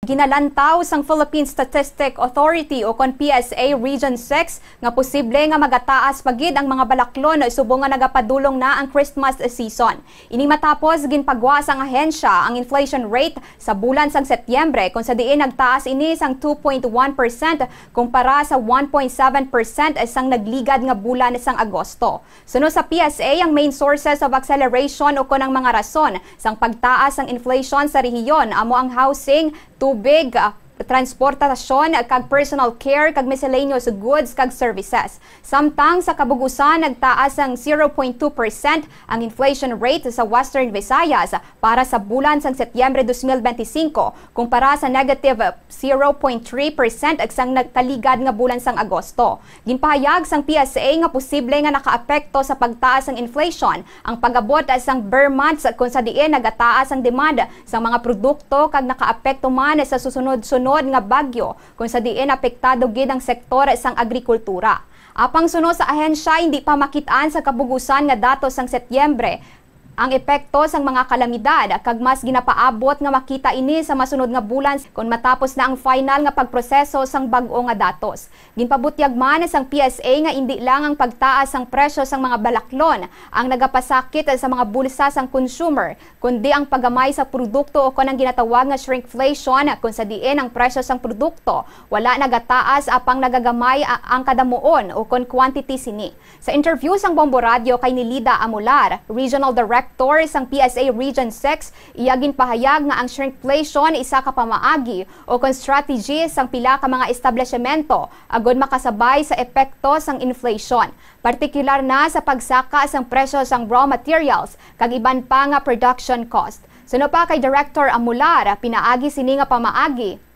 Ginalantaw sang Philippine Statistic Authority o kon PSA Region 6 nga posible nga magataas pagid ang mga balaklon subong nga nagapadulong na ang Christmas season. Ini matapos ginpagwa sang ahensya ang inflation rate sa bulan sang Setyembre kung sa diin nagtaas ini sang 2.1% kumpara sa 1.7% sang nagligad nga bulan sang Agosto. Suno sa PSA ang main sources of acceleration o kon ang mga rason sang pagtaas sang inflation sa rehiyon amo ang housing, tubig, transportasyon, kag personal care, kag miscellaneous goods, kag services. Samtang sa kabugusan, nagtaas ang 0.2% ang inflation rate sa Western Visayas para sa bulan sang Setyembre 2025 kumpara sa negative 0.3% sang nagkaligad nga bulan sang Agosto. Ginpahayag sang PSA nga posible nga nakaapekto sa pagtaas ng inflation ang pag-abot sang bare months kung sa diin nagataas ang demand sa mga produkto kag nakaapekto man sa susunod-sunod nga bagyo kung sa diin apektado gid ang sektor sang agrikultura. Apang suno sa ahensya hindi pa makitaan sa kabugusan nga datos sang Setyembre ang epekto sang mga kalamidad kag mas ginapaabot nga makita ini sa masunod nga bulan kung matapos na ang final nga pagproseso sang bag-o nga datos. Ginpabutyag man sang PSA nga hindi lang ang pagtaas sang presyo sang mga balaklon ang nagapasakit sa mga bulsa sang consumer, kundi ang paggamay sa produkto o kon ang ginatawag nga shrinkflation kung sa diin ang presyo sang produkto wala nagataas apang nagagamay ang kadamuon o kon quantity sini. Sa interview sang Bombo Radio kay Nilida Amular, Regional Director sang PSA Region 6, iyagin pahayag nga ang shrinkflation isa ka pamaagi o kon strategy sang pila ka mga establishmento agod makasabay sa epekto sang inflation, partikular na sa pagsaka sang presyo sang raw materials kag iban pa nga production cost. Suno pa kay Director Amular, pinaagi sini nga pamaagi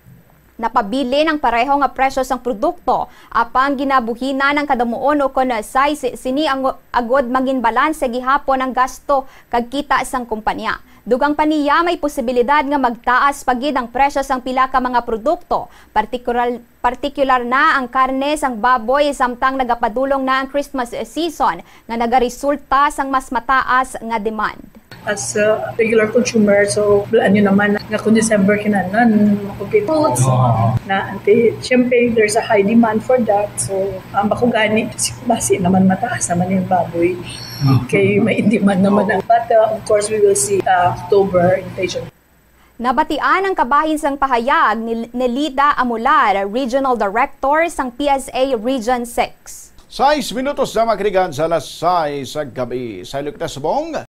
napabili ng pareho nga presyo sang produkto apang ginabuhina ng kadamuon o kon size sini ang agod maging balanse gihapon ang gasto kag kita sang kumpanya. Dugang paniya may posibilidad nga magtaas pagid ang presyo sang pila ka mga produkto, partikular na ang karne sang baboy samtang nagapadulong na ang Christmas season nga nagaresulta sang mas mataas nga demand. As a regular consumer, so plan nyo naman nga kung December kinanan, makupit foods, na siyempre there's a high demand for that. So, bako gani, basi naman mataas naman yung baboy. Kaya may demand naman. But of course, we will see October inflation. Nabatian ang kabahin sang pahayag ni Nilida Amular, Regional Director sang PSA Region 6. 6 minutos na makrigan sa alas 6 sa gabi. Sa Ilocos Subong.